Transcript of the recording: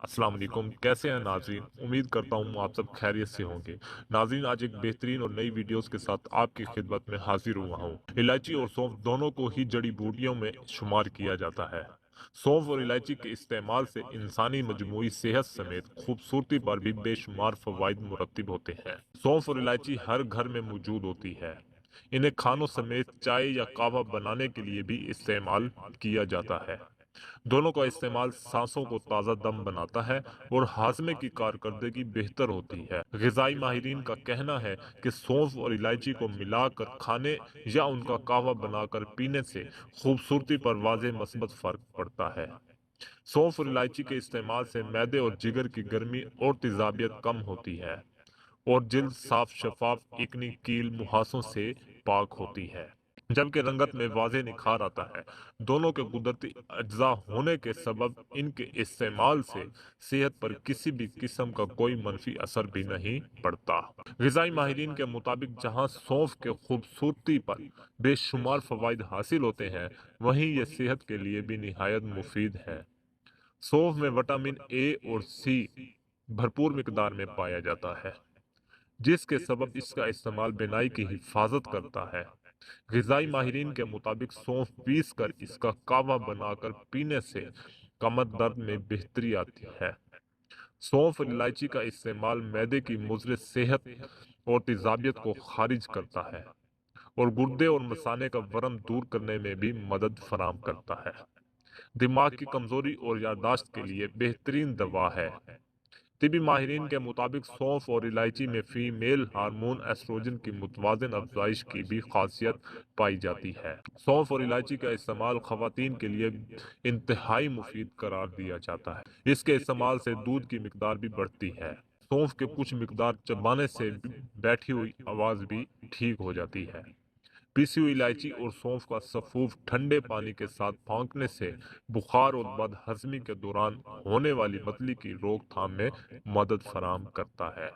अस्सलाम वालेकुम। कैसे हैं नाजरीन? उम्मीद करता हूँ आप सब खैरियत से होंगे। नाजरीन, आज एक बेहतरीन और नई वीडियोस के साथ आपकी खिदमत में हाजिर हुआ हूँ। इलायची और सौंफ दोनों को ही जड़ी बूटियों में शुमार किया जाता है। सौंफ और इलायची के इस्तेमाल से इंसानी मजमूई सेहत समेत खूबसूरती पर भी बेशुमार फवाइद मुरतब होते हैं। सौंफ और इलायची हर घर में मौजूद होती है। इन्हें खानों समेत चाय या कहवा बनाने के लिए भी इस्तेमाल किया जाता है। दोनों का इस्तेमाल सांसों को ताज़ा दम बनाता है और हाजमे की कारकर्दगी बेहतर होती है। ग़िज़ाई माहिरीन का कहना है कि सौंफ और इलायची को मिलाकर खाने या उनका कहवा बनाकर पीने से खूबसूरती पर वाज़ेह मस्बत फ़र्क पड़ता है। सौंफ और इलायची के इस्तेमाल से मैदे और जिगर की गर्मी और तेज़ाबियत कम होती है और जिल्द साफ शफाफ इकनी कील मुहासों से पाक होती है, जबकि रंगत में वाज़ेह निखार आता है। दोनों के कुदरती अज्जा होने के सबब इनके इस्तेमाल से सेहत पर किसी भी किस्म का कोई मनफी असर भी नहीं पड़ता। ग़िज़ाई माहिरीन के मुताबिक जहाँ सौंफ के खूबसूरती पर बेशुमार फ़वाइद हासिल होते हैं, वहीं ये सेहत के लिए भी निहायत मुफीद है। सौंफ में विटामिन ए और सी भरपूर मिकदार में पाया जाता है, जिसके सबब इसका इस्तेमाल बिनाई की हिफाजत करता है। ग़िज़ाई माहिरीन के मुताबिक सौंफ पीस कर इसका कावा बनाकर पीने से कमर दर्द में बेहतरी आती है। सौंफ और इलायची का इस्तेमाल मैदे की मुज़र सेहत और तेज़ाबियत को खारिज करता है और गुर्दे और मसाने का वरम दूर करने में भी मदद फराम करता है। दिमाग की कमजोरी और याददाश्त के लिए बेहतरीन दवा है। तिबी माहिरीन के मुताबिक सौंफ और इलायची में फीमेल हार्मोन एस्ट्रोजन की मुतवाज़िन अफजाइश की भी खासियत पाई जाती है। सौंफ और इलायची का इस्तेमाल खवातीन के लिए इंतहाई मुफीद करार दिया जाता है। इसके इस्तेमाल से दूध की मिकदार भी बढ़ती है। सौंफ के कुछ मिकदार चबाने से बैठी हुई आवाज़ भी ठीक हो जाती है। पीसी हुई इलायची और सौंफ का सफूफ ठंडे पानी के साथ फांकने से बुखार और बदहजमी के दौरान होने वाली मतली की रोकथाम में मदद फराम करता है।